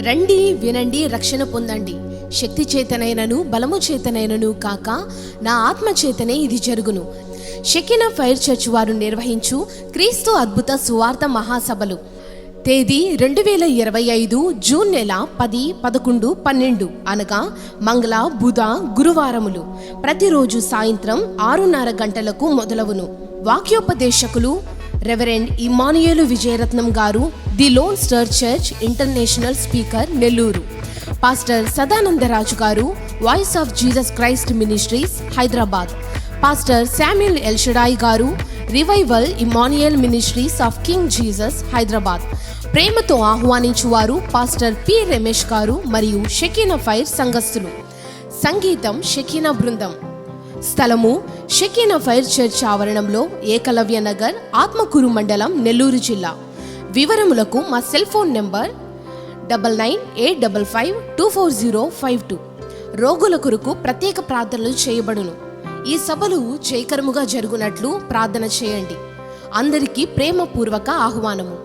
రండి వినండి రక్షణ పొందండి. శక్తి చేతనైనను బలము చేతనైనను కాక నా ఆత్మ చేతనే ఇది జరుగును. షెకినా ఫైర్ చర్చ్ వారు నిర్వహించు క్రీస్తు అద్భుత సువార్త మహాసభలు. తేదీ 2025 జూన్ నెల 10, 11, 12 అనగా మంగళ, బుధ, గురువారములు. ప్రతిరోజు సాయంత్రం 6:30 గంటలకు మొదలవును. వాక్యోపదేశకులు రెవరెండ్ ఇమ్మానుయేలు విజయరత్నం గారు, the lone star church international speaker, Nellore. Pastor Sadanandaraju గారు, voice of Jesus Christ ministries, Hyderabad. Pastor Samuel Elshaddai గారు, revival Immanuel ministries of king Jesus, Hyderabad. ప్రేమతో ఆహ్వానించువారు పాస్టర్ పి రమేష్ గారు మరియు షెకినా ఫైర్ సంఘస్థులు. సంగీతం షెకినా బృందం. స్థలము షెకినా ఫైర్ చర్చ్ ఆవరణంలో, ఏకలవ్య నగర్, ఆత్మకూరు మండలం, నెల్లూరు జిల్లా. వివరములకు మా సెల్ ఫోన్ నెంబర్ 9985524052. రోగుల కొరకు ప్రత్యేక ప్రార్థనలు చేయబడును. ఈ సభలు జయకరముగా జరుగునట్లు ప్రార్థన చేయండి. అందరికీ ప్రేమపూర్వక ఆహ్వానము.